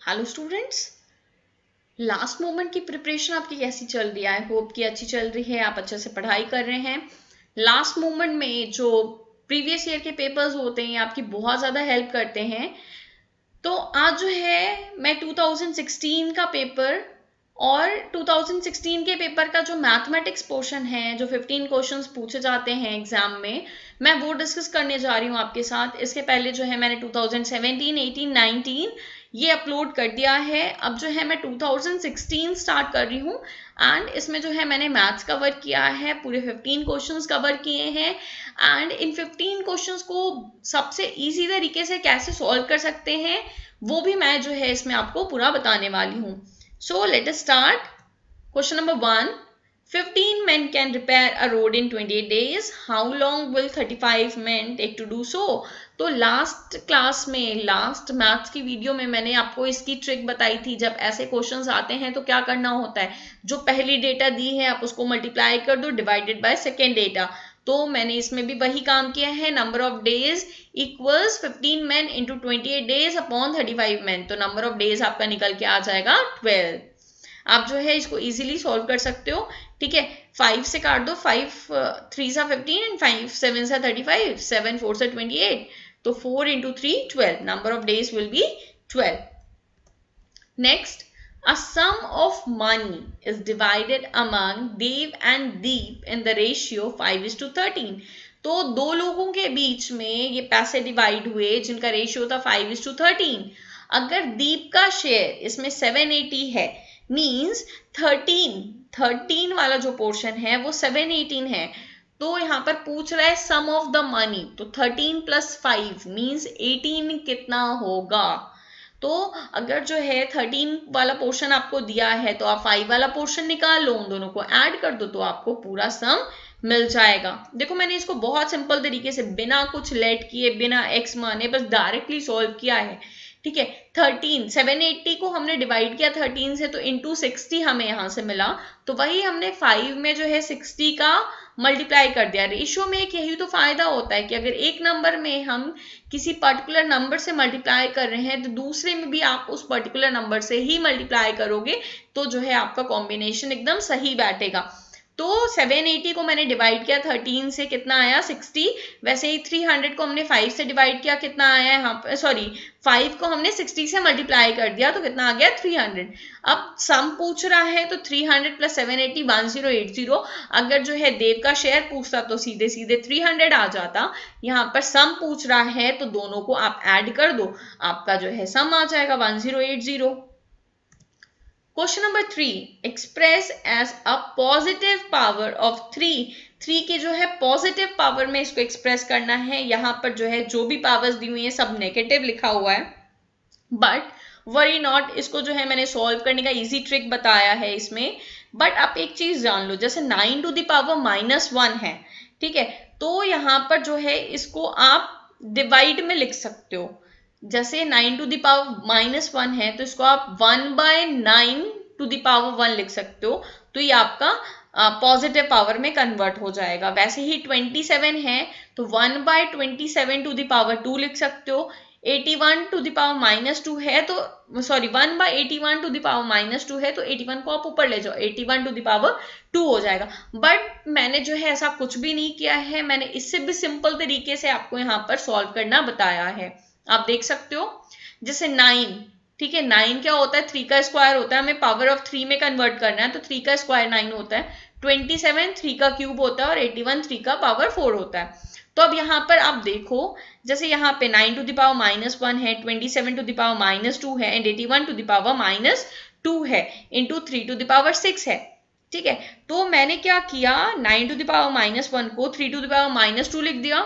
Hello students, last moment की preparation आपकी कैसी चल रही है? आई होप कि अच्छी चल रही है, आप अच्छे से पढ़ाई कर रहे हैं। लास्ट मोमेंट में जो प्रीवियस ईयर के पेपर्स होते हैं आपकी बहुत ज़्यादा हेल्प करते हैं। तो आज जो है मैं 2016 का पेपर और 2016 के पेपर का जो मैथमेटिक्स पोर्शन है, जो 15 क्वेश्चंस पूछे जाते हैं एग्जाम में, मैं वो डिस्कस करने जा रही हूँ आपके साथ। इसके पहले जो है मैंने 2017, 18, 19 ये अपलोड कर दिया है। अब जो है मैं 2016 स्टार्ट कर रही हूँ एंड इसमें जो है मैंने मैथ्स कवर किया है, पूरे 15 क्वेश्चंस कवर किए हैं एंड इन 15 क्वेश्चंस को सबसे इजी तरीके से कैसे सॉल्व कर सकते हैं वो भी मैं जो है इसमें आपको पूरा बताने वाली हूँ। So let us start. Question number 1, 15 men can repair a road in 28 days. How long will 35 men take to do so? तो लास्ट क्लास में, लास्ट मैथ्स की वीडियो में मैंने आपको इसकी ट्रिक बताई थी। जब ऐसे क्वेश्चंस आते हैं तो क्या करना होता है, जो पहली डेटा दी है आप उसको मल्टीप्लाई कर दो डिवाइडेड बाय सेकेंड डेटा। तो मैंने इसमें भी वही काम किया है। Number of days equals 15 men into 28 days upon 35 men। तो नंबर ऑफ डेज आपका निकल के आ जाएगा 12। आप जो है इसको इजीली सॉल्व कर सकते हो। ठीक है, 5 से काट दो, 5 3 सा 15 एंड 5 7 सा 35, 7 4 से 28, तो 4 into 3 12। Number of days will be 12. Next, a sum of money is divided among Dev and Deep in the ratio 5:13. तो दो लोगों के बीच में ये पैसे डिवाइड हुए जिनका रेशियो था 5:13। अगर दीप का शेयर इसमें 780 है, मीन्स 13 वाला जो पोर्शन है वो 718 है। तो यहाँ पर पूछ रहा है सम ऑफ द मनी, तो 13 + 5 मीन्स 18 कितना होगा। तो अगर जो है 13 वाला पोर्शन आपको दिया है तो आप 5 वाला पोर्शन निकाल लो, उन दोनों को ऐड कर दो तो आपको पूरा सम मिल जाएगा। देखो मैंने इसको बहुत सिंपल तरीके से बिना कुछ लेट किए, बिना एक्स माने, बस डायरेक्टली सॉल्व किया है। ठीक है, 13 780 को हमने डिवाइड किया 13 से, तो इंटू 60 हमें यहाँ से मिला। तो वही हमने 5 में जो है 60 का मल्टीप्लाई कर दिया। रेशियो में एक यही तो फायदा होता है कि अगर एक नंबर में हम किसी पर्टिकुलर नंबर से मल्टीप्लाई कर रहे हैं तो दूसरे में भी आप उस पर्टिकुलर नंबर से ही मल्टीप्लाई करोगे, तो जो है आपका कॉम्बिनेशन एकदम सही बैठेगा। तो 780 को मैंने डिवाइड किया 13 से, कितना आया 60। वैसे ही 300 को हमने 5 से डिवाइड किया, कितना आया यहाँ पर, सॉरी 5 को हमने 60 से मल्टीप्लाई कर दिया तो कितना आ गया 300। अब सम पूछ रहा है तो 300 + 780 1080। अगर जो है देव का शेयर पूछता तो सीधे सीधे 300 आ जाता। यहाँ पर सम पूछ रहा है तो दोनों को आप ऐड कर दो, आपका जो है सम आ जाएगा 1080। Question number 3, express as a positive power of 3 के जो है पॉजिटिव पावर में इसको एक्सप्रेस करना है। यहाँ पर जो है जो भी पावर्स दी हुई है सब नेगेटिव लिखा हुआ है, बट वरी नॉट, इसको जो है मैंने सॉल्व करने का इजी ट्रिक बताया है इसमें। बट आप एक चीज जान लो, जैसे 9 - 1 है, ठीक है, तो यहाँ पर जो है इसको आप डिवाइड में लिख सकते हो। जैसे 9 - 1 है तो इसको आप 1/9 लिख सकते हो, तो ये आपका पॉजिटिव पावर में कन्वर्ट हो जाएगा। वैसे ही 27 है तो 1/27 लिख सकते हो। 81 - 2 है तो, सॉरी 1/81 है तो 81 को आप ऊपर ले जाओ, 81 हो जाएगा। बट मैंने जो है ऐसा कुछ भी नहीं किया है, मैंने इससे भी सिंपल तरीके से आपको यहाँ पर सॉल्व करना बताया है। आप देख सकते हो, जैसे 9, ठीक है, 9 क्या होता है, 3 का स्क्वायर होता है, हमें पावर ऑफ 3 में कन्वर्ट करना है तो 3 का स्क्वायर 9 होता है। 27 3 का क्यूब होता है और 81 3 का पावर 4 होता है। तो अब यहाँ पर आप देखो, जैसे यहाँ पे 9 to the power -1 है, 27 to the power -2 है एंड 81 to the power -2 है, इंटू 3 to the power 6 है। ठीक है, तो मैंने क्या किया, 9 to the power -1 को 3 to the power -2 लिख दिया।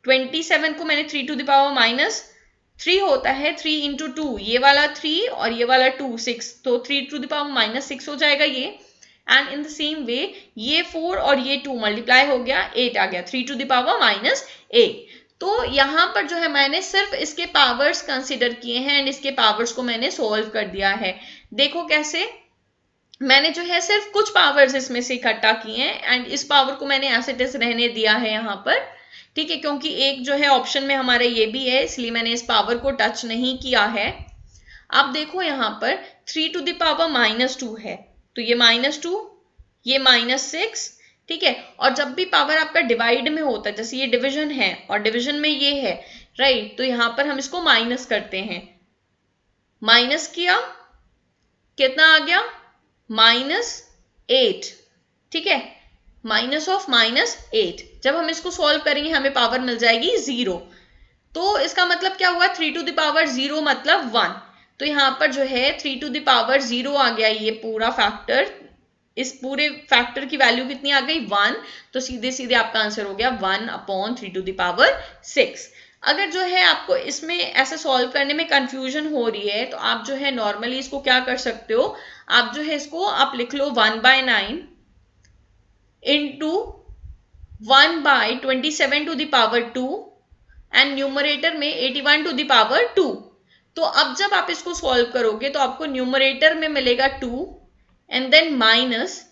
27 को मैंने 3 to the power -3 होता है, 3 into 2, ये वाला 3 और ये वाला 2 6, तो 3 to the power -6 हो जाएगा ये। And in the same way ये 4 और ये 2 मल्टीप्लाई हो गया, 8 आ गया, 3 to the power -8। तो यहाँ पर जो है मैंने सिर्फ इसके पावर्स कंसिडर किए हैं एंड इसके पावर्स को मैंने सोल्व कर दिया है। देखो कैसे, मैंने जो है सिर्फ कुछ पावर्स इसमें से इकट्ठा किए हैं एंड इस पावर को मैंने एज इट इज रहने दिया है यहाँ पर। ठीक है, क्योंकि एक जो है ऑप्शन में हमारे ये भी है, इसलिए मैंने इस पावर को टच नहीं किया है। आप देखो यहाँ पर 3 टू द पावर -2 है, तो ये -2, ये -6, ठीक है। और जब भी पावर आपका डिवाइड में होता है, जैसे ये डिवीजन है और डिवीजन में ये है, राइट, तो यहां पर हम इसको माइनस करते हैं। माइनस किया, कितना आ गया, -8, ठीक है, माइनस ऑफ -8। जब हम इसको सॉल्व करेंगे हमें पावर मिल जाएगी 0। तो इसका मतलब क्या हुआ, 3 टू द पावर 0 मतलब 1। तो यहां पर जो है 3 टू द पावर 0 आ गया, ये पूरा फैक्टर, इस पूरे फैक्टर की वैल्यू कितनी आ गई, 1। तो सीधे सीधे आपका आंसर हो गया 1/3 टू द पावर 6। अगर जो है आपको इसमें ऐसे सॉल्व करने में कंफ्यूजन हो रही है, तो आप जो है नॉर्मली इसको क्या कर सकते हो, आप जो है इसको आप लिख लो 1/9 into 1/27 to the power 2 and numerator में 81 टू द पावर 2। तो अब जब आप इसको सॉल्व करोगे तो आपको न्यूमरेटर में मिलेगा 2 and then minus,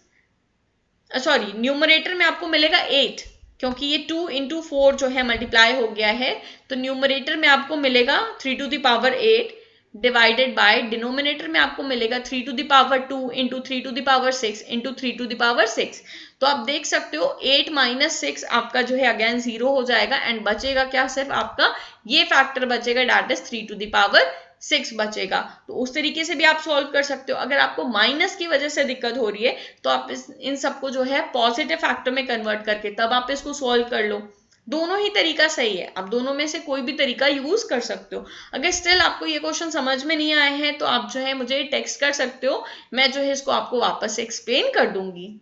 sorry, numerator में आपको मिलेगा 8, क्योंकि ये 2 इंटू 4 जो है मल्टीप्लाई हो गया है। तो न्यूमरेटर में आपको मिलेगा 3 to the power 8 divided by denominator में आपको मिलेगा 3 to the power 2 into 3 to the power 6 into 3 to the power 6। तो आप देख सकते हो 8 माइनस 6 आपका जो है अगेन 0 हो जाएगा एंड बचेगा क्या, सिर्फ आपका ये फैक्टर बचेगा, that is 3 to the power 6 बचेगा। तो उस तरीके से भी आप सॉल्व कर सकते हो। अगर आपको माइनस की वजह से दिक्कत हो रही है तो आप इन सबको जो है पॉजिटिव फैक्टर में कन्वर्ट करके तब आप इसको सॉल्व कर लो। दोनों ही तरीका सही है, आप दोनों में से कोई भी तरीका यूज कर सकते हो। अगर स्टिल आपको ये क्वेश्चन समझ में नहीं आए हैं तो आप जो है मुझे टेक्स्ट कर सकते हो, मैं जो है इसको आपको वापस से एक्सप्लेन कर दूंगी।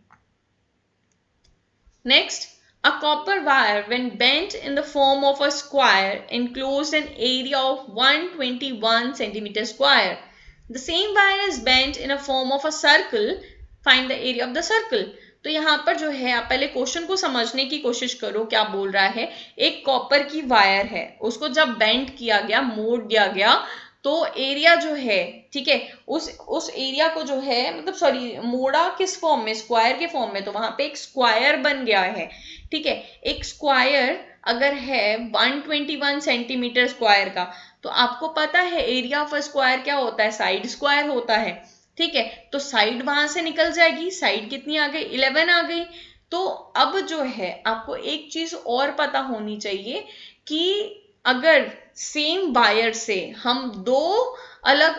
Next, a copper wire when bent in the form of a square enclosed an area of 121 centimeter square. The same wire is bent in a form of a circle. Find the area of the circle. तो यहाँ पर जो है आप पहले question को समझने की कोशिश करो, क्या बोल रहा है। एक कॉपर की वायर है, उसको जब बेंड किया गया, मोड़ दिया गया, तो एरिया जो है, ठीक है, उस एरिया को जो है, मतलब सॉरी, मोड़ा किस फॉर्म में, स्क्वायर के फॉर्म में, तो वहां पे एक स्क्वायर बन गया है, ठीक है। एक स्क्वायर अगर है 121 सेंटीमीटर स्क्वायर का, तो आपको पता है एरिया ऑफ अ स्क्वायर क्या होता है, साइड स्क्वायर होता है, ठीक है। तो साइड वहां से निकल जाएगी, साइड कितनी आ गई, 11 आ गई। तो अब जो है आपको एक चीज और पता होनी चाहिए कि अगर सेम वायर से हम दो अलग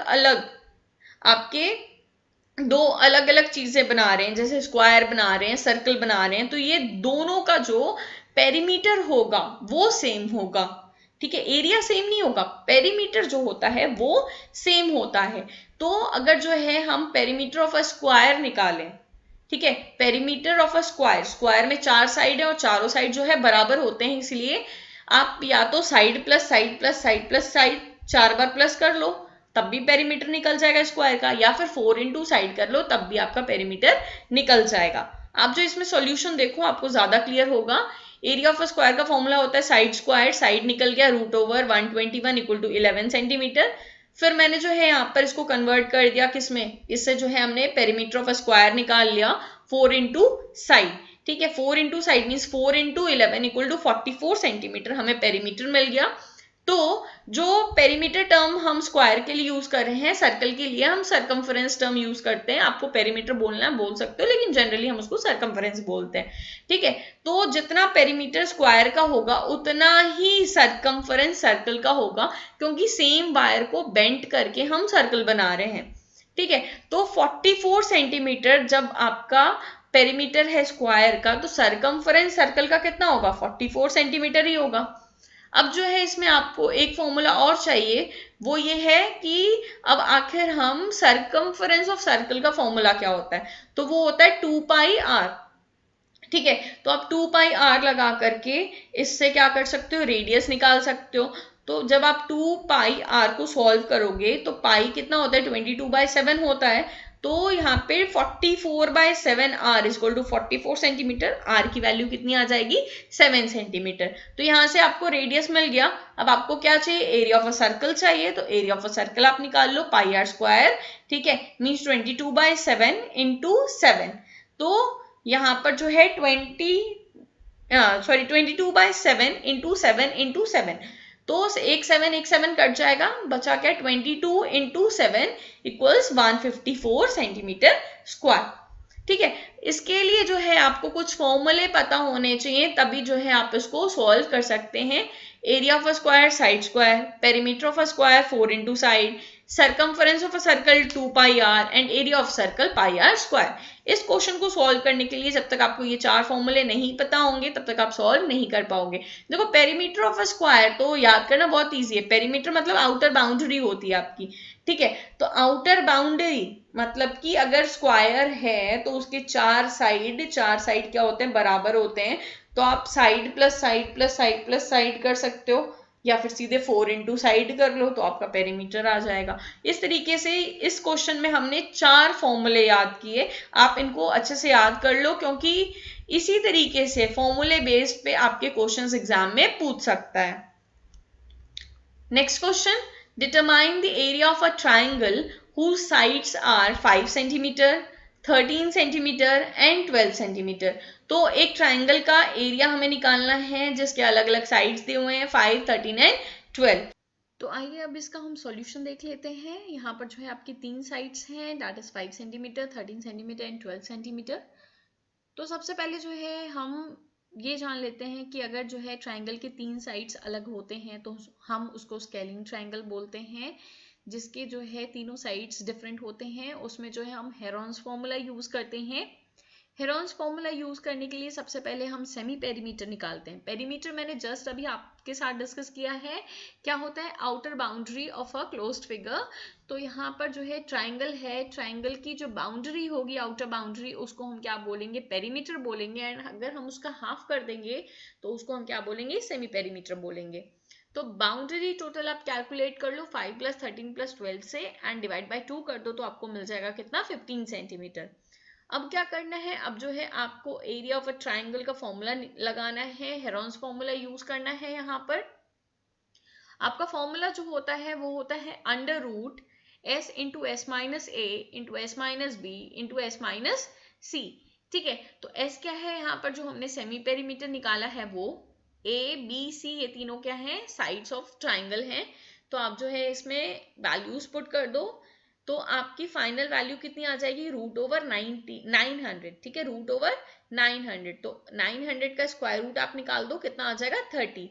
अलग चीजें बना रहे हैं, जैसे स्क्वायर बना रहे हैं, सर्कल बना रहे हैं, तो ये दोनों का जो पेरीमीटर होगा वो सेम होगा, ठीक है। एरिया सेम नहीं होगा, पेरीमीटर जो होता है वो सेम होता है। तो अगर जो है हम पेरीमीटर ऑफ अ स्क्वायर निकालें, ठीक है, perimeter of a square, square में 4 साइड है और चारों साइड जो है बराबर होते हैं, इसलिए आप या तो side plus side plus side plus side 4 बार प्लस कर लो, तब भी पेरीमीटर निकल जाएगा स्क्वायर का, या फिर 4 इंटू साइड कर लो, तब भी आपका पेरीमीटर निकल जाएगा। आप जो इसमें सॉल्यूशन देखो आपको ज्यादा क्लियर होगा। एरिया ऑफ अ स्क्वायर का फॉर्मूला होता है साइड स्क्वायर, साइड निकल गया √121 इक्वल टू 11 सेंटीमीटर। फिर मैंने जो है यहाँ पर इसको कन्वर्ट कर दिया किसमें, इससे जो है हमने पेरीमीटर ऑफ अ स्क्वायर निकाल लिया 4 इंटू साइड, ठीक है। 4 into side means 4 into 11 equal to 44 centimetre हमें पेरीमीटर मिल गया। तो जो पेरीमीटर टर्म हम स्क्वायर के लिए यूज कर रहे हैं, सर्कल के लिए हम सरकमफरेंस टर्म यूज करते हैं। आपको पेरीमीटर बोलना है बोल सकते हो, लेकिन जनरली हम उसको सरकमफरेंस बोलते हैं, ठीक है। तो जितना पेरीमीटर स्क्वायर का होगा उतना ही सरकमफरेंस सर्कल का होगा, क्योंकि सेम वायर को बेंट करके हम सर्कल बना रहे हैं, ठीक है। तो 44 सेंटीमीटर जब आपका पेरीमीटर है स्क्वायर का, तो सरकमफरेंस सर्कल का कितना होगा, 44 सेंटीमीटर ही होगा। अब जो है इसमें आपको एक फॉर्मूला और चाहिए, वो ये है कि अब आखिर हम सरकमफरेंस ऑफ सर्कल का फॉर्मूला क्या होता है, तो वो होता है 2πr, ठीक है। तो आप 2πr लगा करके इससे क्या कर सकते हो, रेडियस निकाल सकते हो। तो जब आप 2πr को सॉल्व करोगे तो पाई कितना होता है, 22/7 होता है। तो यहाँ पे 44/7 r equal to 44 centimetre, r की वैल्यू कितनी आ जाएगी, 7 सेंटीमीटर। तो यहाँ से आपको रेडियस मिल गया। अब आपको क्या चाहिए, एरिया ऑफ अ सर्कल चाहिए, तो एरिया ऑफ अ सर्कल आप निकाल लो, πr स्क्वायर, ठीक है, मीन्स 22/7 इंटू 7। तो यहाँ पर जो है 22/7 इंटू 7 इंटू 7, तो एक 7 कट जाएगा, बचा क्या 22 इंटू 7 इक्वल्स 154 सेंटीमीटर स्क्वायर। ठीक है, इसके लिए जो है आपको कुछ फॉर्मूले पता होने चाहिए, तभी जो है आप इसको सॉल्व कर सकते हैं। Area of a square side square, perimeter of a square 4 into side, circumference of a circle 2 pi r and area of circle pi r square. इस क्वेश्चन को सॉल्व करने के लिए जब तक आपको ये 4 फॉर्मूले नहीं पता होंगे तब तक आप सॉल्व नहीं कर पाओगे। देखो पेरीमीटर ऑफ अ स्क्वायर तो याद करना बहुत ईजी है। पेरीमीटर मतलब आउटर बाउंड्री होती है आपकी। ठीक है, तो आउटर बाउंड्री मतलब कि अगर स्क्वायर है तो उसके चार साइड क्या होते हैं, बराबर होते हैं। तो आप side plus side plus side plus side कर सकते हो, या फिर सीधे 4 इंटू साइड कर लो तो आपका पेरीमीटर आ जाएगा। इस तरीके से इस क्वेश्चन में हमने 4 फॉर्मूले याद किए। आप इनको अच्छे से याद कर लो, क्योंकि इसी तरीके से फॉर्मूले बेस्ड पे आपके क्वेश्चंस एग्जाम में पूछ सकता है। Next question, determine the area of a triangle whose sides are 5 centimetre, 13 centimetre and 12 centimetre. तो एक ट्राइंगल का एरिया हमें निकालना है जिसके अलग अलग साइड्स दिए हुए हैं 5, 13 एंड 12। तो आइए अब इसका हम सॉल्यूशन देख लेते हैं। यहाँ पर जो है आपकी 3 साइड्स हैं, that is 5 centimetre, 13 centimetre and 12 centimetre. तो सबसे पहले जो है हम ये जान लेते हैं कि अगर जो है ट्राइंगल के 3 साइड्स अलग होते हैं तो हम उसको स्केलिंग ट्राइंगल बोलते हैं। जिसके जो है तीनों साइड्स डिफरेंट होते हैं, उसमें जो है हम हेरोन्स फॉर्मूला यूज करते हैं। हेरोन्स फॉर्मूला यूज करने के लिए सबसे पहले हम सेमी पेरीमीटर निकालते हैं। पेरीमीटर मैंने जस्ट अभी आपके साथ डिस्कस किया है, क्या होता है, outer boundary of a closed figure. तो यहाँ पर जो है ट्राइंगल है, ट्राइंगल की जो बाउंड्री होगी, आउटर बाउंड्री, उसको हम क्या बोलेंगे, पेरीमीटर बोलेंगे। एंड अगर हम उसका हाफ कर देंगे तो उसको हम क्या बोलेंगे, सेमी पेरीमीटर बोलेंगे। तो बाउंड्री टोटल आप कैलकुलेट कर लो 5 प्लस 13 प्लस 12 से, एंड डिवाइड बाय 2 कर दो तो आपको मिल जाएगा कितना, 15 सेंटीमीटर। अब क्या करना है, अब जो है आपको एरिया ऑफ अ ट्राइंगल का फॉर्मूला लगाना है, हेरोन्स फॉर्मूला यूज करना है। यहाँ पर आपका फॉर्मूला जो होता है वो होता है under root S into S minus A into S minus B into S minus C. ठीक है, तो एस क्या है, यहाँ पर जो हमने सेमी पेरीमीटर निकाला है वो ए बी सी, ये तीनों क्या है, साइड्स ऑफ ट्राइंगल हैं। तो आप जो है इसमें वैल्यूज पुट कर दो, तो आपकी फाइनल वैल्यू कितनी आ जाएगी, रूट ओवर 900। ठीक है, रूट ओवर 900। तो 900 का स्क्वायर रूट आप निकाल दो, कितना आ जाएगा 30।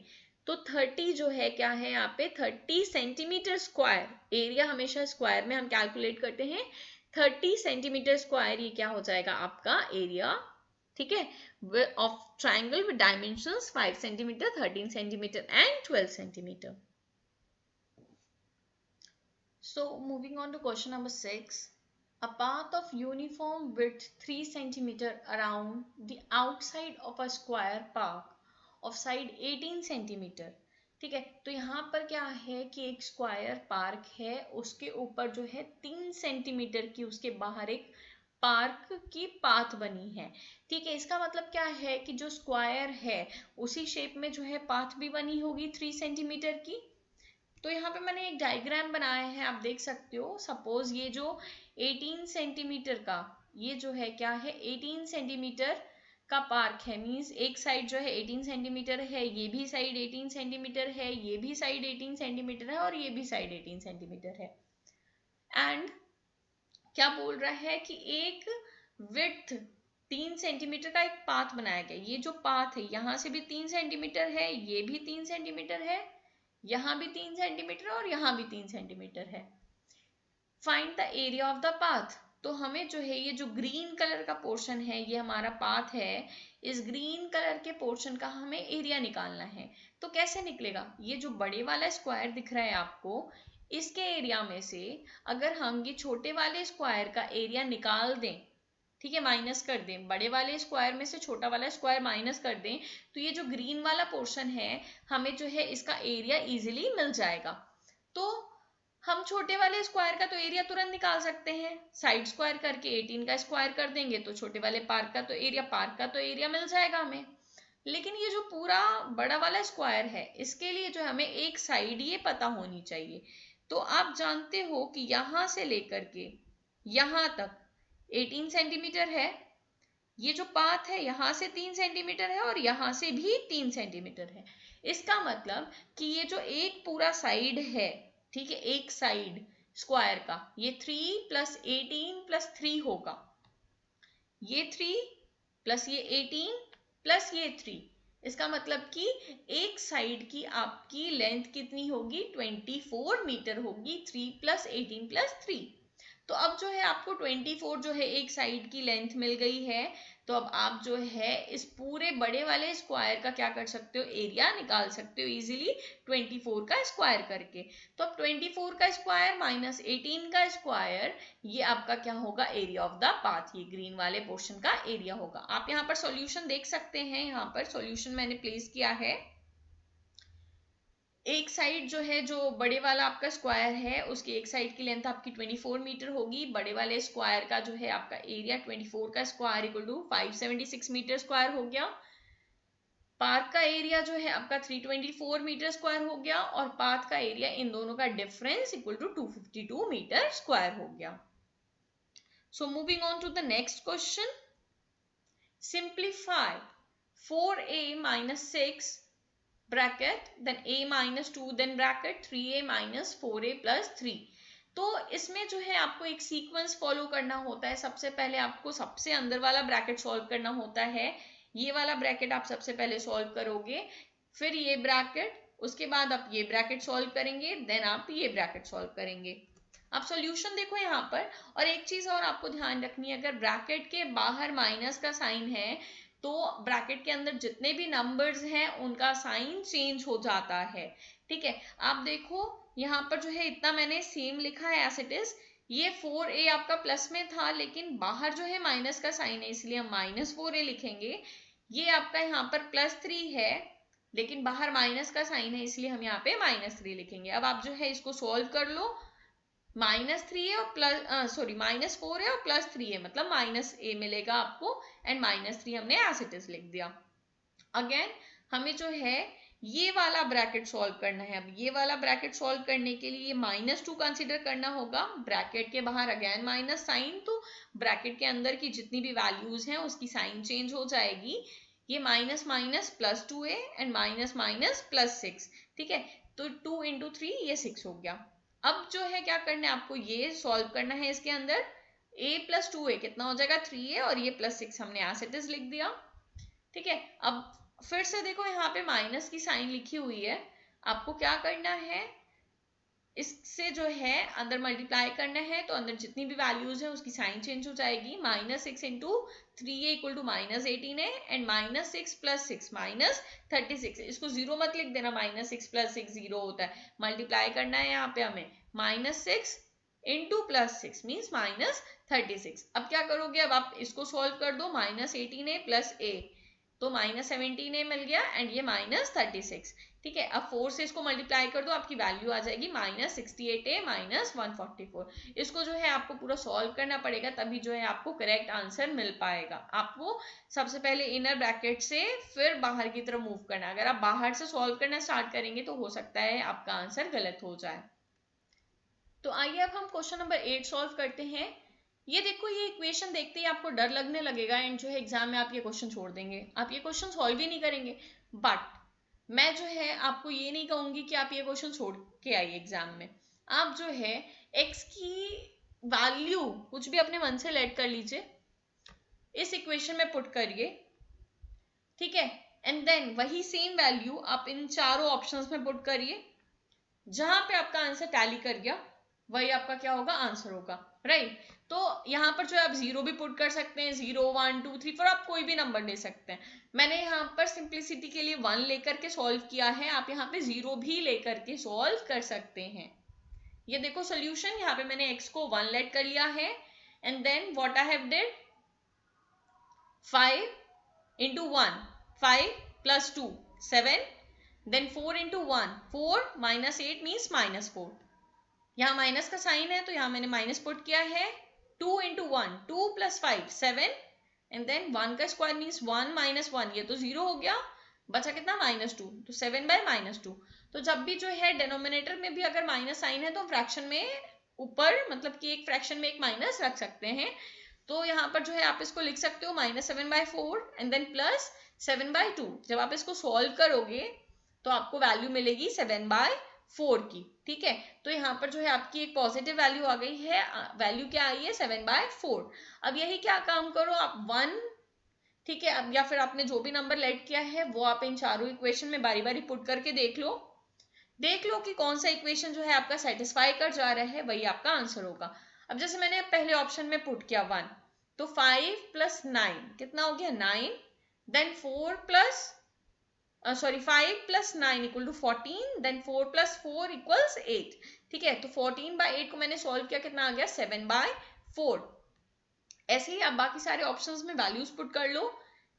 तो 30 जो है क्या है यहाँ पे 30 सेंटीमीटर स्क्वायर। एरिया हमेशा स्क्वायर में हम कैलकुलेट करते हैं। 30 सेंटीमीटर स्क्वायर, ये क्या हो जाएगा आपका एरिया। ठीक है, of triangle with dimensions 5 centimetre, 13 centimetre and 12 centimetre. So moving on to question number 6. A path of uniform width 3 centimeter around the outside of a square park of side 18 centimeter. ठीक है, तो यहाँ पर क्या है कि एक स्क्वायर पार्क है, उसके ऊपर जो है 3 सेंटीमीटर की उसके बाहर एक पार्क की पाथ बनी है। ठीक है, इसका मतलब क्या है कि जो स्क्वायर है उसी शेप में जो है पाथ भी बनी होगी 3 सेंटीमीटर की। तो यहाँ पे मैंने एक डायग्राम बनाया है, आप देख सकते हो। सपोज ये जो 18 सेंटीमीटर का, ये जो है क्या है, 18 सेंटीमीटर का पार्क है। मींस एक साइड जो है 18 सेंटीमीटर है, ये भी साइड 18 सेंटीमीटर है, ये भी साइड 18 सेंटीमीटर है और ये भी साइड 18 सेंटीमीटर है। एंड क्या बोल रहा है कि एक विड्थ 3 सेंटीमीटर का एक पाथ बनाया गया। ये जो पाथ है यहाँ से भी 3 सेंटीमीटर है, ये भी 3 सेंटीमीटर है, यहाँ भी 3 सेंटीमीटर और यहाँ भी 3 सेंटीमीटर है। Find the area of the path. तो हमें जो है ये जो ग्रीन कलर का पोर्शन है, ये हमारा पाथ है। इस ग्रीन कलर के पोर्शन का हमें एरिया निकालना है। तो कैसे निकलेगा, ये जो बड़े वाला स्क्वायर दिख रहा है आपको, इसके एरिया में से अगर हम ये छोटे वाले स्क्वायर का एरिया निकाल दें, ठीक है, माइनस कर दें, बड़े वाले स्क्वायर में से छोटा वाला स्क्वायर माइनस कर दें, तो ये जो ग्रीन वाला पोर्शन है हमें जो है इसका एरिया इजीली मिल जाएगा। तो हम छोटे वाले स्क्वायर का तो एरिया तुरंत निकाल सकते हैं। साइड स्क्वायर करके 18 का स्क्वायर कर देंगे तो छोटे वाले पार्क का तो एरिया मिल जाएगा हमें। लेकिन ये जो पूरा बड़ा वाला स्क्वायर है, इसके लिए जो हमें एक साइड ये पता होनी चाहिए। तो आप जानते हो कि यहां से लेकर के यहां तक 18 सेंटीमीटर है। ये जो पाथ है यहाँ से 3 सेंटीमीटर है और यहाँ से भी 3 सेंटीमीटर है। इसका मतलब कि ये जो एक पूरा साइड है, ठीक है, एक साइड स्क्वायर का, ये 3 + 18 + 3 होगा, ये 3 प्लस ये 18 प्लस ये 3। इसका मतलब कि एक साइड की आपकी लेंथ कितनी होगी, 24 मीटर होगी, 3 + 18 + 3। तो अब जो है आपको 24 जो है एक साइड की लेंथ मिल गई है। तो अब आप जो है इस पूरे बड़े वाले स्क्वायर का क्या कर सकते हो, एरिया निकाल सकते हो इजीली 24 का स्क्वायर करके। तो अब 24 का स्क्वायर माइनस 18 का स्क्वायर, ये आपका क्या होगा, एरिया ऑफ द पाथ, ये ग्रीन वाले पोर्शन का एरिया होगा। आप यहाँ पर सॉल्यूशन देख सकते हैं, यहाँ पर सॉल्यूशन मैंने प्लेस किया है। एक साइड जो है, जो बड़े वाला आपका स्क्वायर है, उसकी एक साइड की लेंथ आपकी 24 मीटर होगी। बड़े वाले स्क्वायर का जो है आपका एरिया 24 का square equal to 576 metre square हो गया। पाथ का एरिया जो है आपका 324 मीटर स्क्वायर हो गया, और पाथ का एरिया इन दोनों का difference equal to 252 metre square हो गया। So moving on to the next question, simplify 4a - 6 bracket then a - 2 then bracket 3a - 4a + 3। तो इसमें जो है आपको एक सीक्वेंस फॉलो करना होता है। सबसे पहले आपको सबसे अंदर वाला ब्रैकेट सॉल्व करना होता है। ये वाला ब्रैकेट आप सबसे पहले सॉल्व करोगे, फिर ये ब्रैकेट, उसके बाद आप ये ब्रैकेट सॉल्व करेंगे, देन आप ये ब्रैकेट सॉल्व करेंगे। आप सॉल्यूशन देखो यहाँ पर। और एक चीज और आपको ध्यान रखनी है, अगर ब्रैकेट के बाहर माइनस का साइन है तो ब्रैकेट के अंदर जितने भी नंबर्स हैं उनका साइन चेंज हो जाता है, ठीक है। आप देखो यहाँ पर जो है इतना मैंने सेम लिखा है एज इट इज। ये 4a आपका प्लस में था, लेकिन बाहर जो है माइनस का साइन है, इसलिए हम -4a लिखेंगे। ये आपका यहाँ पर +3 है, लेकिन बाहर माइनस का साइन है, इसलिए हम यहाँ पे -3 लिखेंगे। अब आप जो है इसको सॉल्व कर लो। -3 है और -4 है और +3 है, मतलब -a मिलेगा आपको, एंड -3 हमने एज इट इज लिख दिया। अगेन हमें जो है ये वाला ब्रैकेट सॉल्व करना है। अब ये वाला ब्रैकेट सॉल्व करने के लिए -2 कंसीडर करना होगा। ब्रैकेट के बाहर अगेन माइनस साइन, तो ब्रैकेट के अंदर की जितनी भी वैल्यूज हैं उसकी साइन चेंज हो जाएगी। ये minus minus +2a and minus minus +6, ठीक है। तो 2 × 3 ये 6 हो गया। अब जो है क्या करना है, आपको ये सॉल्व करना है। इसके अंदर a + 2a कितना हो जाएगा, 3a, और ये +6 हमने एज इट इज लिख दिया, ठीक है। अब फिर से देखो यहाँ पे माइनस की साइन लिखी हुई है, आपको क्या करना है, इससे जो है अंदर मल्टीप्लाई करना है, तो अंदर जितनी भी वैल्यूज है उसकी साइन चेंज हो जाएगी। -6 × 3a इक्वल टू -18 है, एंड -6 + 6 -36। इसको 0 मत लिख देना, -6 + 6 0 होता है। मल्टीप्लाई करना है यहाँ पे हमें, -6 × +6 मीन्स -36। अब क्या करोगे, अब आप इसको सॉल्व कर दो। -18a + a, तो -17a मिल गया, एंड ये -36, ठीक है। अब 4 से इसको मल्टीप्लाई कर दो, आपकी वैल्यू आ जाएगी -68a - 144। इसको जो है आपको पूरा सॉल्व करना पड़ेगा, तभी जो है आपको करेक्ट आंसर मिल पाएगा। आपको सबसे पहले इनर ब्रैकेट से फिर बाहर की तरफ मूव करना। अगर आप बाहर से सॉल्व करना स्टार्ट करेंगे तो हो सकता है आपका आंसर गलत हो जाए। तो आइए अब हम क्वेश्चन नंबर 8 सॉल्व करते हैं। ये देखो, ये इक्वेशन देखते ही आपको डर लगने लगेगा, एंड जो है एग्जाम में आप ये क्वेश्चन छोड़ देंगे, आप ये क्वेश्चन सॉल्व ही नहीं करेंगे। बट मैं जो है आपको ये नहीं कहूंगी कि आप ये क्वेश्चन छोड़ के आइए एग्जाम में। आप जो है x की वैल्यू कुछ भी अपने मन से लेट कर लीजिए, इस इक्वेशन में पुट करिए, ठीक है, एंड देन वही सेम वैल्यू आप इन चारों ऑप्शंस में पुट करिए। जहां पे आपका आंसर टैली कर गया वही आपका क्या होगा, आंसर होगा, राइट। तो यहाँ पर जो है आप 0 भी पुट कर सकते हैं, 0 1 2 3 4, आप कोई भी नंबर ले सकते हैं। मैंने यहाँ पर सिंप्लिसिटी के लिए 1 लेकर के सॉल्व किया है, आप यहाँ पे 0 भी लेकर के सॉल्व कर सकते हैं। ये देखो सोल्यूशन, यहाँ पे मैंने x को 1 लेट कर लिया है, and then what I have did, 5 × 1 5 + 2 7, then 4 × 1 4 -8 means -4। यहाँ माइनस का साइन है तो यहाँ मैंने माइनस पुट किया है। 2 × 1 2 + 5 7, एंड देन 1 का स्क्वायर मीन्स 1 - 1, ये तो 0 हो गया, बचा कितना -2, तो 7/-2। तो जब भी जो है डिनोमिनेटर में भी अगर माइनस साइन है तो फ्रैक्शन में ऊपर, मतलब कि एक फ्रैक्शन में एक माइनस रख सकते हैं। तो यहाँ पर जो है आप इसको लिख सकते हो -7/4 एंड देन +7/2। जब आप इसको सॉल्व करोगे तो आपको वैल्यू मिलेगी 7/4 की। ठीक है, तो यहाँ पर जो है आपकी एक पॉजिटिव वैल्यू आ गई है, वैल्यू क्या आई है 7/4। अब यही क्या काम करो आप 1, ठीक है, अब या फिर आपने जो भी नंबर लेट किया है वो आप इन चारों इक्वेशन में बारी बारी पुट करके देख लो कि कौन सा इक्वेशन जो है आपका सेटिस्फाई कर जा रहा है, वही आपका आंसर होगा। अब जैसे मैंने पहले ऑप्शन में पुट किया 1, तो 5 + 9 कितना हो गया 9, देन 4 प्लस 5 + 9 = 14, देन 4 + 4 = 8। ठीक है, तो 14/8 को मैंने सॉल्व किया, कितना आ गया 7/4। ऐसे ही आप बाकी सारे ऑप्शंस में वैल्यूज पुट कर लो,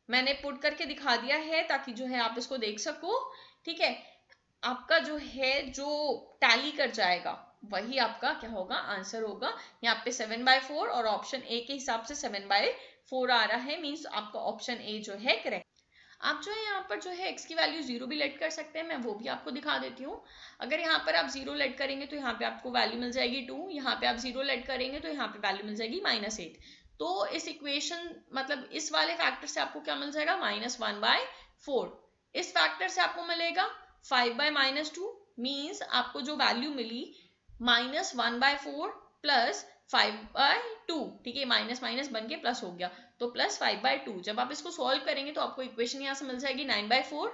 मैंने पुट करके दिखा दिया है ताकि जो है आप इसको देख सको। ठीक है, आपका जो है जो टैली कर जाएगा वही आपका क्या होगा आंसर होगा। यहाँ पे 7/4 और ऑप्शन ए के हिसाब से 7/4 आ रहा है, मीन्स आपका ऑप्शन ए जो है करेक्ट। आप जो है यहाँ पर जो है x की वैल्यू 0 भी लेट कर सकते हैं, मैं वो भी आपको दिखा देती हूँ। अगर यहाँ पर आप 0 लेट करेंगे तो यहाँ पे आपको वैल्यू मिल जाएगी 2, यहाँ पे आप 0 लेट करेंगे तो यहाँ पे वैल्यू मिल जाएगी -8। तो इस इक्वेशन मतलब इस वाले फैक्टर से आपको क्या मिल जाएगा -1/4। इस फैक्टर से आपको मिलेगा 5/-2, मीन्स आपको जो वैल्यू मिली -1/4 प्लस 5/2। ठीक है, माइनस माइनस बन के प्लस हो गया, तो +5/2। जब आप इसको सॉल्व करेंगे तो आपको इक्वेशन यहाँ से मिल जाएगी 9/4।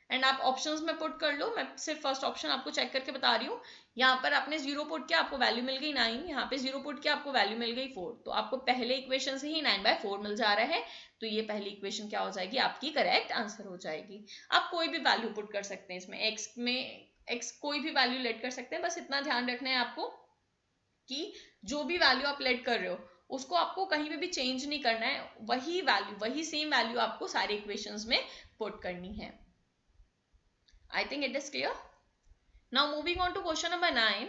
एंड आप ऑप्शंस में पुट कर लो, मैं सिर्फ फर्स्ट ऑप्शन आपको चेक करके बता रही हूँ। यहाँ पर आपने 0 पुट किया, आपको वैल्यू मिल गई 9, यहाँ पे 0 पुट किया, आपको वैल्यू मिल गई 4, तो आपको पहले इक्वेशन से ही 9/4 मिल जा रहा है। तो ये पहली इक्वेशन क्या हो जाएगी आपकी करेक्ट आंसर हो जाएगी। आप कोई भी वैल्यू पुट कर सकते हैं इसमें, एक्स कोई भी वैल्यू लेट कर सकते हैं, बस इतना ध्यान रखना है आपको कि जो भी वैल्यू आप लेट कर रहे हो उसको आपको कहीं पे भी चेंज नहीं करना है, वही वैल्यू वही सेम वैल्यू आपको सारे इक्वेशंस में पुट करनी है। I think it is clear. Now moving on to question number 9।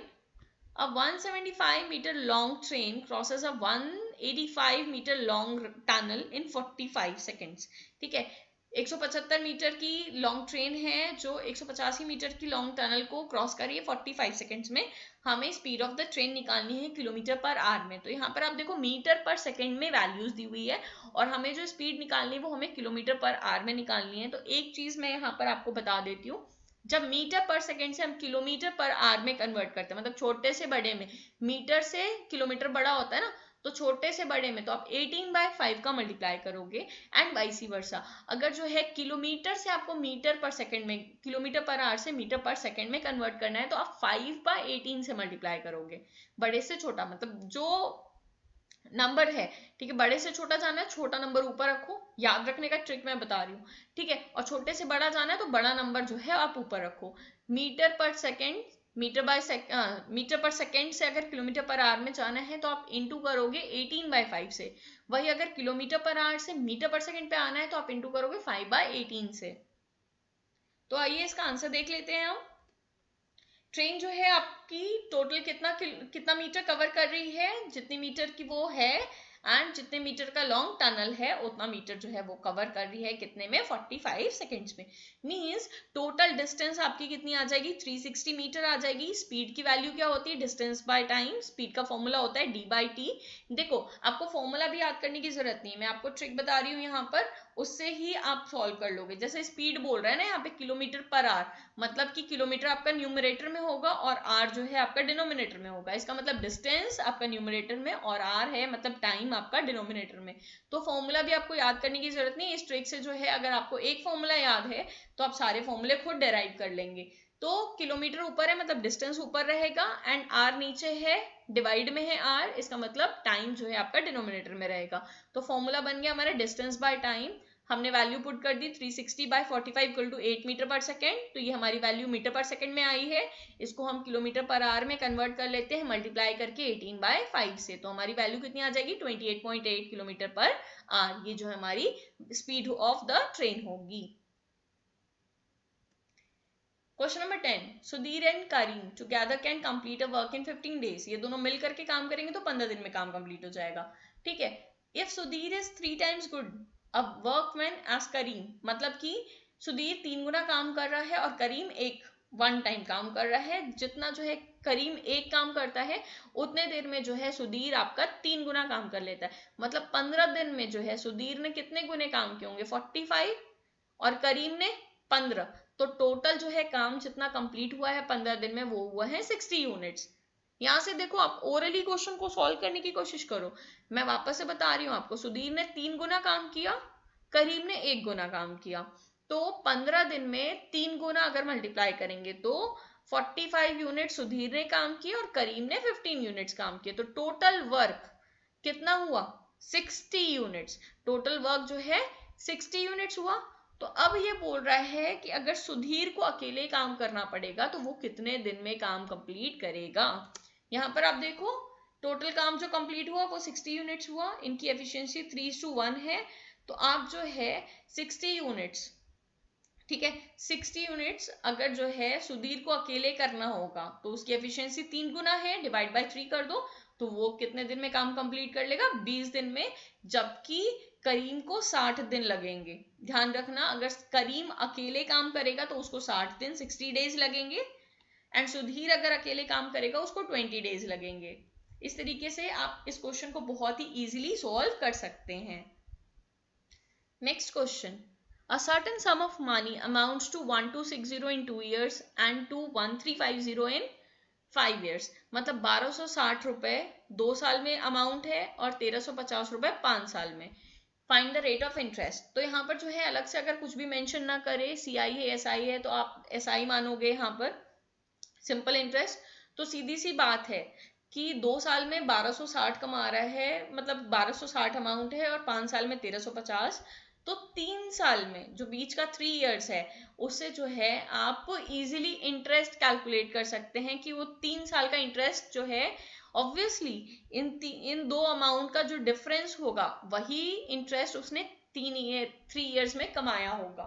A 175-meter long train crosses a 185-meter long tunnel in 45 seconds। ठीक है, 175 मीटर की लॉन्ग ट्रेन है जो 185 मीटर की लॉन्ग टनल को क्रॉस कर रही है 45 सेकंड्स में। हमें स्पीड ऑफ द ट्रेन निकालनी है किलोमीटर पर आवर में। तो यहाँ पर आप देखो मीटर पर सेकंड में वैल्यूज दी हुई है और हमें जो स्पीड निकालनी है वो हमें किलोमीटर पर आवर में निकालनी है। तो एक चीज मैं यहाँ पर आपको बता देती हूँ, जब मीटर पर सेकंड से हम किलोमीटर पर आवर में कन्वर्ट करते हैं, मतलब छोटे से बड़े में, मीटर से किलोमीटर बड़ा होता है ना, तो छोटे से बड़े में तो आप 18/5 का मल्टीप्लाई करोगे एंड वाइस वर्सा। अगर जो है किलोमीटर से आपको मीटर पर सेकंड में, किलोमीटर पर आवर से मीटर पर सेकंड में कन्वर्ट करना है तो आप 5/18 से मल्टीप्लाई करोगे। बड़े से छोटा मतलब जो नंबर है, ठीक है, बड़े से छोटा जाना है, छोटा नंबर ऊपर रखो, याद रखने का ट्रिक मैं बता रही हूँ। ठीक है, और छोटे से बड़ा जाना है तो बड़ा नंबर जो है आप ऊपर रखो। मीटर पर सेकंड, मीटर पर सेकंड से अगर किलोमीटर पर आवर में जाना है तो आप इंटू करोगे 18/5 से। वही अगर किलोमीटर पर आवर से मीटर पर सेकंड पे आना है तो आप इंटू करोगे 5/18 से। तो आइए इसका आंसर देख लेते हैं हम। ट्रेन जो है आपकी टोटल कितना मीटर कवर कर रही है, जितनी मीटर की वो है, एंड जितने मीटर का लॉन्ग टनल है उतना मीटर जो है वो कवर कर रही है कितने में 45 सेकेंड्स में। मींस टोटल डिस्टेंस आपकी कितनी आ जाएगी 360 मीटर आ जाएगी। स्पीड की वैल्यू क्या होती है डिस्टेंस बाय टाइम, स्पीड का फॉर्मूला होता है d/t। देखो आपको फॉर्मूला भी याद करने की जरूरत नहीं है, मैं आपको ट्रिक बता रही हूँ यहाँ पर, उससे ही आप सॉल्व कर लोगे। जैसे स्पीड बोल रहा है ना यहाँ पे किलोमीटर पर आवर, मतलब कि किलोमीटर आपका न्यूमरेटर में होगा और आर जो है आपका डिनोमिनेटर में होगा। इसका मतलब डिस्टेंस आपका न्यूमरेटर में और आर है मतलब टाइम आपका डिनोमिनेटर में। तो फॉर्मूला भी आपको याद करने की जरूरत नहीं, इस ट्रिक से जो है अगर आपको एक फॉर्मूला याद है तो आप सारे फॉर्मूले खुद डेराइव कर लेंगे। तो किलोमीटर ऊपर है मतलब डिस्टेंस ऊपर रहेगा एंड आर नीचे है, डिवाइड में है आर, इसका मतलब टाइम जो है आपका डिनोमिनेटर में रहेगा। तो फॉर्मूला बन गया हमारा डिस्टेंस बाय टाइम। हमने वैल्यू पुट कर दी 360/45 = 8 मीटर पर सेकेंड, तो ये हमारी वैल्यू मीटर पर सेकेंड में आई है। इसको हम किलोमीटर पर आवर में कन्वर्ट कर लेते हैं मल्टीप्लाई करके 18/5 से, तो हमारी वैल्यू कितनी आ जाएगी 28.8 किलोमीटर पर आवर। ये जो हमारी स्पीड ऑफ द ट्रेन होगी। Question number 10। Sudhir and Karim together can complete a work in 15 days। ये दोनों मिल करके काम करेंगे तो 15 दिन में काम कंप्लीट हो जाएगा। ठीक है, if Sudhir is 3 times good a workman as Karim, मतलब कि सुधीर 3 गुना काम कर रहा है और करीम 1 टाइम काम कर रहा है। जितना जो है करीम 1 काम करता है उतने देर में जो है सुधीर आपका 3 गुना काम कर लेता है। मतलब 15 दिन में जो है सुधीर ने कितने गुने काम किए होंगे 45 और करीम ने 15। तो टोटल जो है काम जितना कंप्लीट हुआ है 15 दिन में वो हुआ है 60 यूनिट्स। यहां से देखो आप ओरली क्वेश्चन को सॉल्व करने की कोशिश करो। मैं वापस से बता रही हूँ आपको, सुधीर ने 3 गुना काम किया, करीम ने 1 गुना काम किया। तो 15 दिन में 3 गुना अगर मल्टीप्लाई करेंगे तो 45 यूनिट सुधीर ने काम किए और करीम ने 15 यूनिट्स काम किए। तो टोटल वर्क कितना हुआ? 60 यूनिट्स। टोटल वर्क जो है 60 यूनिट्स हुआ। तो अब ये बोल रहा है कि अगर सुधीर को अकेले काम करना पड़ेगा तो वो कितने दिन में काम कंप्लीट करेगा। यहां पर आप देखो टोटल काम जो कंप्लीट हुआ वो 60 यूनिट्स हुआ, इनकी एफिशिएंसी 3:1 है। तो आप जो है 60 यूनिट्स, ठीक है, 60 यूनिट्स अगर जो है सुधीर को अकेले करना होगा तो उसकी एफिशिएंसी 3 गुना है, डिवाइड बाय 3 कर दो तो वो कितने दिन में काम कंप्लीट कर लेगा? 20 दिन में। जबकि करीम को 60 दिन लगेंगे। ध्यान रखना, अगर करीम अकेले काम करेगा तो उसको 60 दिन 60 डेज लगेंगे, एंड सुधीर अगर अकेले काम करेगा उसको 20 डेज लगेंगे। इस तरीके से आप इस क्वेश्चन को बहुत ही इजीली सॉल्व कर सकते हैं। Next question, a certain sum of money amounts to 1260 in 2 years and to 1350 in 5 years। मतलब 1260 रुपए 2 साल में अमाउंट है और 1350 रुपए 5 साल में। Find the rate of interest. तो यहाँ पर जो है अलग से अगर कुछ भी मेंशन ना करे, CI है SI है तो आप SI मानोगे यहाँ पर, सिंपल इंटरेस्ट। तो सीधी सी बात है कि 2 साल में 1260 कमा रहा है, मतलब 1260 अमाउंट है और 5 साल में 1350। तो 3 साल में जो बीच का 3 इयर्स है उससे जो है आप इजीली इंटरेस्ट कैलकुलेट कर सकते हैं कि वो 3 साल का इंटरेस्ट जो है ऑब्वियसली इन दो अमाउंट का जो डिफरेंस होगा वही इंटरेस्ट उसने 3 इयर्स में कमाया होगा।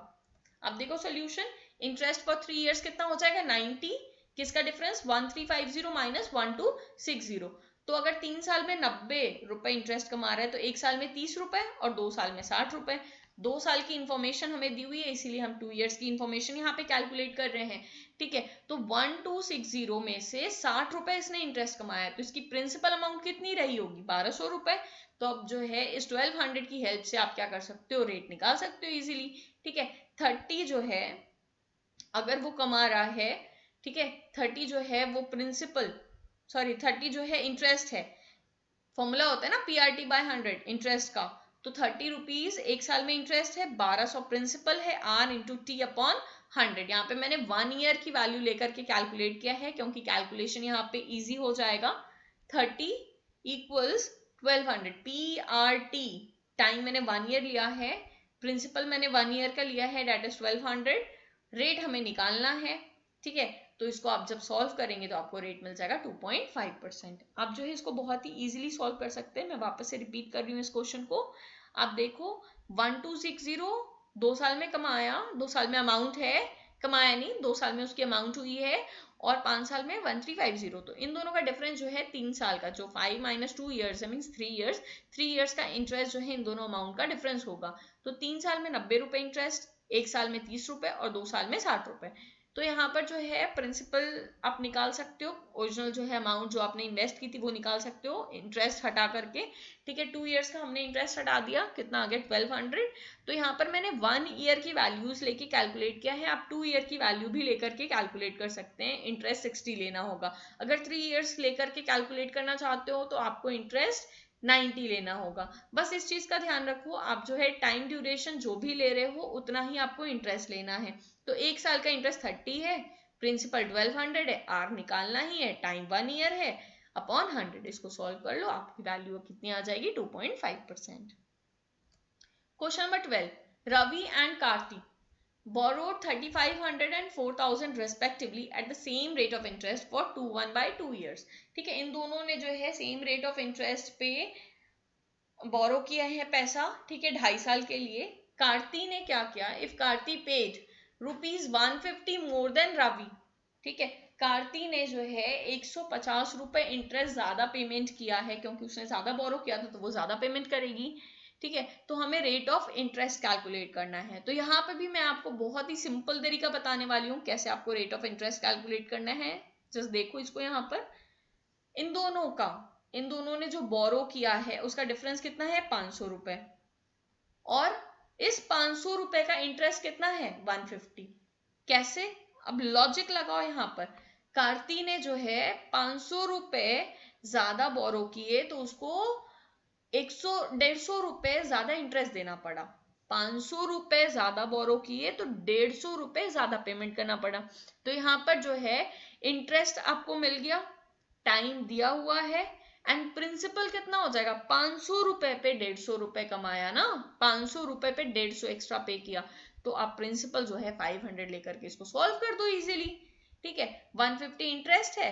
अब देखो सोल्यूशन, इंटरेस्ट फॉर 3 इयर्स कितना हो जाएगा? 90। किसका डिफरेंस? 1350 माइनस 1260। तो अगर 3 साल में 90 रुपए इंटरेस्ट कमा रहा है तो 1 साल में 30 रुपए और 2 साल में 60 रुपए। 2 साल की इंफॉर्मेशन हमें दी हुई है इसीलिए हम 2 इयर्स की इंफॉर्मेशन यहाँ पे कैलकुलेट कर रहे हैं, ठीक है। तो 1260 में से 60 रुपए इसने इंटरेस्ट कमाया तो इसकी प्रिंसिपल अमाउंट कितनी रही होगी? 1200 रुपए। तो अब जो है इस 1200 की हेल्प से आप क्या कर सकते हो? रेट निकाल सकते हो इजीली, ठीक है। 30 जो है अगर वो कमा रहा है, ठीक है, 30 जो है वो प्रिंसिपल, सॉरी 30 जो है इंटरेस्ट है। फॉर्मूला होता है ना PRT बाय 100 इंटरेस्ट का। तो 30 रुपीज 1 साल में इंटरेस्ट है, 1200 प्रिंसिपल है, R इंटू T अपॉन 100। यहाँ पे मैंने 1 ईयर की वैल्यू लेकर के कैलकुलेट किया है क्योंकि कैलकुलेशन यहाँ पे इजी हो जाएगा। 30 इक्वल्स 1200, PRT टाइम मैंने 1 ईयर लिया है, प्रिंसिपल मैंने 1 ईयर का लिया है, डेट इज 1200। रेट हमें निकालना है, ठीक है। तो इसको आप जब सॉल्व करेंगे तो आपको रेट मिल जाएगा 2.5%। आप जो है इसको बहुत ही इजीली सॉल्व कर सकते हैं। मैं वापस से रिपीट कर रही हूँ इस क्वेश्चन को। आप देखो 1260 2 साल में कमाया, 2 साल में अमाउंट है, कमाया नहीं, 2 साल में उसकी अमाउंट हुई है, और 5 साल में 1350। तो इन दोनों का डिफरेंस जो है 3 साल का, जो 5 माइनस 2 ईयर्स है मीन्स 3 इयर्स का इंटरेस्ट जो है इन दोनों अमाउंट का डिफरेंस होगा। तो 3 साल में 90 रुपए इंटरेस्ट, 1 साल में 30 रुपए और 2 साल में 60 रुपए। तो यहाँ पर जो है प्रिंसिपल आप निकाल सकते हो, ओरिजिनल जो है अमाउंट जो आपने इन्वेस्ट की थी वो निकाल सकते हो इंटरेस्ट हटा करके, ठीक है। 2 इयर्स का हमने इंटरेस्ट हटा दिया, कितना आ गया? 1200। तो यहाँ पर मैंने 1 ईयर की वैल्यूज लेके कैलकुलेट किया है, आप 2 ईयर की वैल्यू भी लेकर के कैलकुलेट कर सकते हैं। इंटरेस्ट 60 लेना होगा। अगर 3 इयर्स लेकर के कैलकुलेट करना चाहते हो तो आपको इंटरेस्ट 90 लेना होगा। बस इस चीज का ध्यान रखो, आप जो है टाइम ड्यूरेशन जो भी ले रहे हो उतना ही आपको इंटरेस्ट लेना है। तो 1 साल का इंटरेस्ट 30 है, प्रिंसिपल 1200 है, R निकालना ही है, टाइम 1 ईयर है, अपॉन 100। इसको सॉल्व कर लो, आपकी वैल्यू कितनी आ जाएगी? 2.5%। Question number 12, Ravi and Kartik borrowed 3500 and 4000 respectively at the same rate of interest for 1/2 years। ठीक है, इन दोनों ने जो है सेम रेट ऑफ इंटरेस्ट पे बोरो किया है पैसा, ठीक है, 2.5 साल के लिए। कार्ति ने क्या किया? If Karti paid ₹150 more than Ravi, ठीक है, कार्ति ने जो है 150 रुपए इंटरेस्ट ज्यादा पेमेंट किया है क्योंकि उसने ज्यादा बोरो किया था तो वो ज्यादा पेमेंट करेगी, ठीक है। तो हमें रेट ऑफ इंटरेस्ट कैलकुलेट करना है। तो यहाँ पे भी मैं आपको बहुत ही सिंपल तरीका बताने वाली हूँ कैसे आपको रेट ऑफ इंटरेस्ट कैलकुलेट करना है। जस्ट देखो इसको, यहाँ पर इन दोनों ने जो बोरो किया है उसका डिफरेंस कितना है? 500 रुपए, और इस 500 रुपए का इंटरेस्ट कितना है? 150, कैसे? अब लॉजिक लगाओ यहाँ पर। कार्ती ने जो है 500 रुपए ज्यादा बोरो किए तो उसको 150 रुपए ज्यादा इंटरेस्ट देना पड़ा। 500 रुपए ज्यादा बोरो किए तो 150 रुपए ज्यादा पेमेंट करना पड़ा। तो यहाँ पर जो है इंटरेस्ट आपको मिल गया, टाइम दिया हुआ है, एंड प्रिंसिपल कितना हो जाएगा? 500 रुपए पे 150 रुपए कमाया ना, 500 रुपए पे 150 एक्स्ट्रा पे किया, तो आप प्रिंसिपल जो है 500 लेकर के इसको सॉल्व कर दो इजीली। ठीक है, 150 इंटरेस्ट है,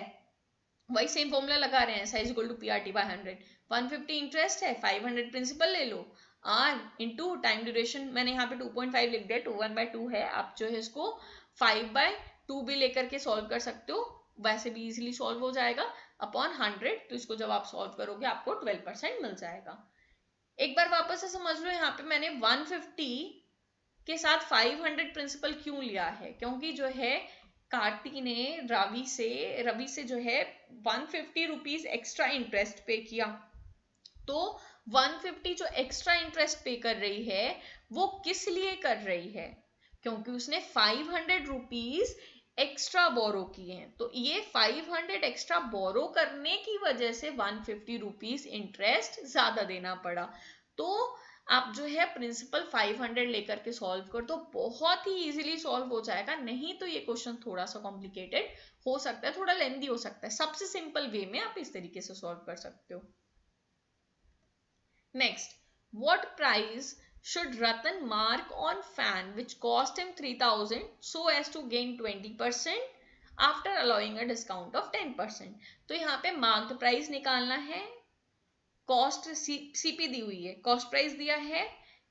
वही सेम फॉर्मूला लगा रहे हैं, size equal to PRT by 100। 150 interest है, 500 प्रिंसिपल ले लो, आर इंटू टाइम ड्यूरेशन, मैंने यहाँ पे 2.5 लिख दिया, 2/1/2 है, आप जो है इसको 5/2 भी लेकर के सॉल्व कर सकते हो, वैसे भी इजीली सॉल्व हो जाएगा, अपॉन 100। तो इसको जब आप सॉल्व करोगे आपको 12% मिल जाएगा। एक बार वापस से समझ लो, यहाँ पे मैंने 150 के साथ 500 प्रिंसिपल क्यों लिया है? क्योंकि जो है कार्ती ने रवि से जो है 150 रुपीज एक्स्ट्रा इंटरेस्ट पे किया, तो 150 जो एक्स्ट्रा इंटरेस्ट पे कर रही है वो किस लिए कर रही है? क्योंकि उसने 500 रुपीज एक्स्ट्रा बोरो किए हैं, तो ये 500 एक्स्ट्रा बोरो करने की वजह से 150 रुपीज इंटरेस्ट ज्यादा देना पड़ा। तो आप जो है प्रिंसिपल 500 लेकर के सॉल्व कर दो, बहुत ही इजीली सॉल्व हो जाएगा। नहीं तो ये क्वेश्चन थोड़ा सा कॉम्प्लिकेटेड हो सकता है, थोड़ा लेंदी हो सकता है, सबसे सिंपल वे में आप इस तरीके से सॉल्व कर सकते हो। Next, what price should Ratan mark on fan which cost him 3000 so as to gain 20% after allowing a discount of 10%? तो यहाँ पे मार्क्ड प्राइस निकालना है, कॉस्ट सीपी दी हुई है, कॉस्ट प्राइस दिया है,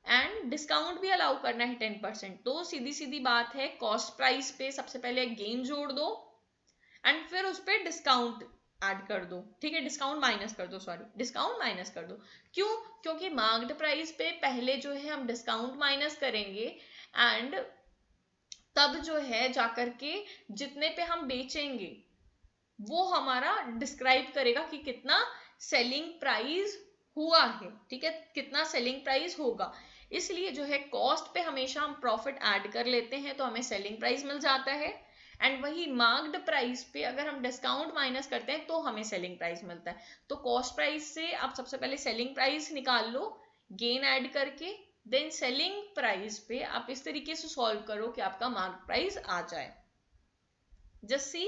एंड डिस्काउंट भी अलाउ करना है 10%। तो सीधी सीधी बात है, कॉस्ट प्राइस पे सबसे पहले गेन जोड़ दो एंड फिर उस पर डिस्काउंट ऐड कर दो। ठीक है, डिस्काउंट माइनस कर दो, सॉरी डिस्काउंट माइनस कर दो। क्यों? क्योंकि मार्क्ड प्राइस पे पहले जो है हम डिस्काउंट माइनस करेंगे एंड तब जो है जाकर के जितने पे हम बेचेंगे वो हमारा डिस्क्राइब करेगा कि कितना सेलिंग प्राइस हुआ है। ठीक है, कितना सेलिंग प्राइस होगा, इसलिए जो है कॉस्ट पे हमेशा हम प्रॉफिट ऐड कर लेते हैं तो हमें सेलिंग प्राइस मिल जाता है, एंड वही मार्क्ड प्राइस पे अगर हम डिस्काउंट माइनस करते हैं तो हमें सेलिंग प्राइस मिलता है। तो कॉस्ट प्राइस से आप सबसे पहले सेलिंग प्राइस निकाल लो गेन ऐड करके, देन सेलिंग प्राइस पे आप इस तरीके से सॉल्व करो कि आपका मार्क प्राइस आ जाए। जस्ट सी,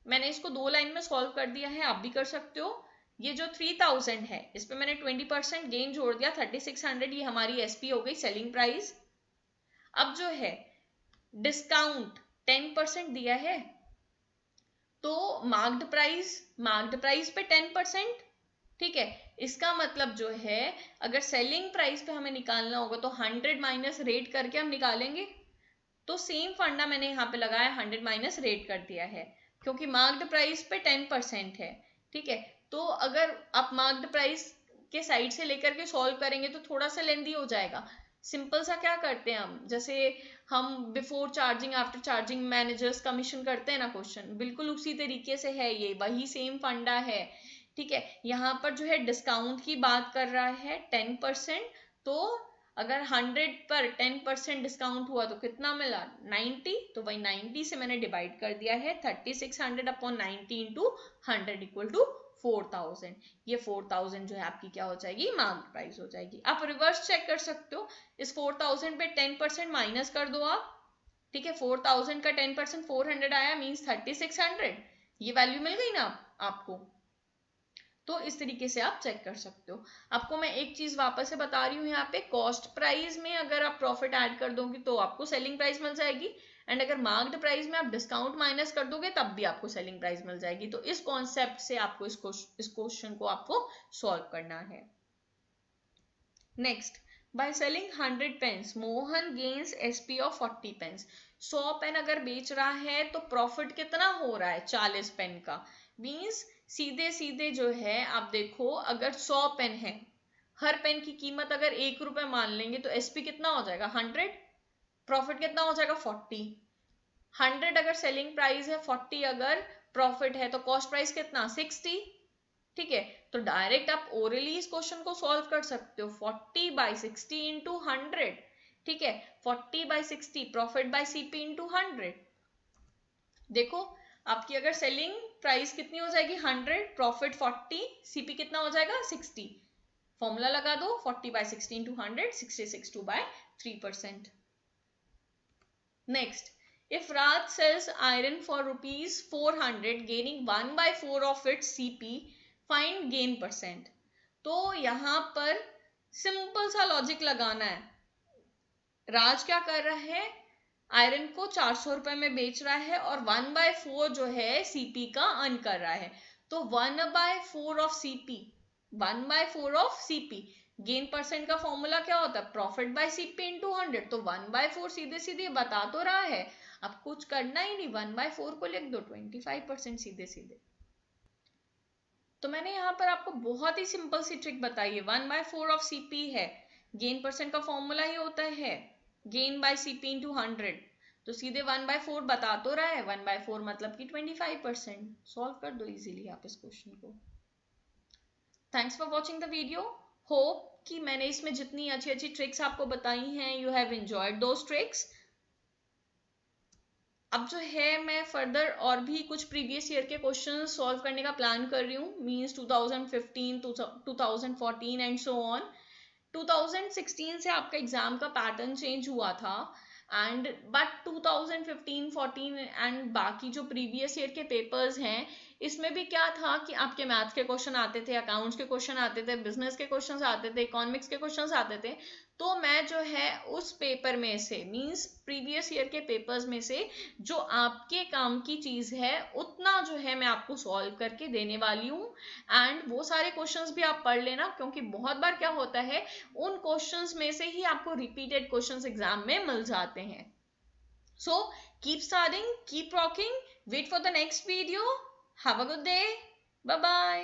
मैंने इसको 2 लाइन में सॉल्व कर दिया है, आप भी कर सकते हो। ये जो 3000 है इस पे मैंने 20% गेन जोड़ दिया, 3600 ये हमारी एसपी हो गई, सेलिंग प्राइस। अब जो है डिस्काउंट 10% दिया है तो मार्क्ड प्राइस पे 10%। ठीक है, इसका मतलब जो है अगर सेलिंग प्राइस पे हमें निकालना होगा तो 100 माइनस रेट करके हम निकालेंगे। तो सेम फंडा मैंने यहाँ पे लगाया, 100 माइनस रेट कर दिया है क्योंकि मार्क्ड प्राइस पे 10% है। ठीक है, तो अगर आप मार्क्ड प्राइस के साइड से लेकर के सॉल्व करेंगे तो थोड़ा सा लेंदी हो जाएगा। सिंपल सा क्या करते हैं हम, जैसे हम before charging after charging managers commission करते हैं ना क्वेश्चन, बिल्कुल उसी तरीके से है, ये वही सेम फंडा है। ठीक है, यहाँ पर जो है डिस्काउंट की बात कर रहा है 10%, तो अगर 100 पर 10% डिस्काउंट हुआ तो कितना मिला? 90, तो वही 90 से मैंने डिवाइड कर दिया है, 3600 अपॉन 90 इंटू 100 इक्वल टू 4000। ये 4000 जो है आपकी क्या हो जाएगी? मार्क प्राइस हो जाएगी। आप रिवर्स चेक कर सकते हो, इस 4000 पे 10% माइनस कर दो आप। ठीक है, 4000 का 10% 400 आया, मीन्स 3600, ये वैल्यू मिल गई ना आपको। तो इस तरीके से आप चेक कर सकते हो। आपको मैं एक चीज वापस से बता रही हूँ, यहाँ पे कॉस्ट प्राइस में अगर आप प्रॉफिट ऐड कर दोगे तो आपको सेलिंग प्राइस मिल जाएगी, एंड अगर मार्क्ड प्राइस में आप डिस्काउंट माइनस कर दोगे तब भी आपको सेलिंग प्राइस मिल जाएगी। तो इस कॉन्सेप्ट से आपको इस क्वेश्चन को आपको सॉल्व करना है। Next, by selling 100 pens Mohan gains SP of 40 pens. 100 pen अगर बेच रहा है तो प्रॉफिट कितना हो रहा है? 40 पेन का। मीन्स सीधे सीधे जो है आप देखो, अगर 100 पेन है, हर पेन की कीमत अगर 1 रुपए मान लेंगे तो एसपी कितना हो जाएगा? 100, प्रॉफिट कितना हो जाएगा? 40। 100 अगर सेलिंग प्राइस है, 40 अगर प्रॉफिट है, तो कॉस्ट प्राइस कितना? 60। ठीक है, तो डायरेक्ट आप ओरली इस क्वेश्चन को सॉल्व कर सकते हो, 40/60 इंटू 100, ठीक है, 40/60 प्रॉफिट बाय सीपी इंटू 100। देखो आपकी अगर सेलिंग प्राइस कितनी हो जाएगी 100, प्रॉफिट 40, सीपी कितना हो जाएगा 60। फॉर्मूला लगा दो 40/60 into 100, 66/3%। Next, if Raj sells iron for ₹400 gaining 1/4 of its CP, find gain %। तो यहां पर सिंपल सा लॉजिक लगाना है। राज क्या कर रहा है, आयरन को 400 रुपए में बेच रहा है और 1/4 जो है सीपी का अर्न कर रहा है। तो 1/4 of CP, 1/4 of CP, gain percent का फॉर्मूला क्या होता है, प्रॉफिट बाय सीपी इंटू 100। तो 1/4 सीधे सीधे बता तो रहा है, अब कुछ करना ही नहीं, 1/4 को लिख दो, 25% सीधे सीधे। तो मैंने यहाँ पर आपको बहुत ही सिंपल सी ट्रिक बताई है। 1/4 ऑफ सीपी है, गेन परसेंट का फॉर्मूला ही होता है गेन बाय सीपी इंटू 100। तो सीधे 1/4 बता तो रहा है, 1/4 मतलब कि 25%। सॉल्व कर दो इजीली आप इस क्वेश्चन को। Thanks for watching the video. Hope कि मैंने इसमें जितनी अच्छी अच्छी ट्रिक्स आपको बताई हैं, you have enjoyed those tricks. अब जो है मैं फर्दर और भी कुछ प्रीवियस ईयर के क्वेश्चन सॉल्व करने का प्लान कर रही हूँ, मीन्स 2015, 2014 एंड सो ऑन। 2016 से आपका एग्जाम का पैटर्न चेंज हुआ था एंड बट 2015, 14 एंड बाकी जो प्रीवियस ईयर के पेपर्स हैं, इसमें भी क्या था कि आपके मैथ्स के क्वेश्चन आते थे, अकाउंट्स के क्वेश्चन आते थे, बिजनेस के क्वेश्चन आते थे, इकोनॉमिक्स के क्वेश्चन आते थे। तो मैं जो है उस पेपर में से, मीन्स प्रीवियस ईयर के पेपर्स में से जो आपके काम की चीज है उतना जो है मैं आपको सॉल्व करके देने वाली हूँ। एंड वो सारे क्वेश्चंस भी आप पढ़ लेना, क्योंकि बहुत बार क्या होता है उन क्वेश्चंस में से ही आपको रिपीटेड क्वेश्चंस एग्जाम में मिल जाते हैं। So keep studying, keep rocking, wait for the next video. Have a good day, bye bye.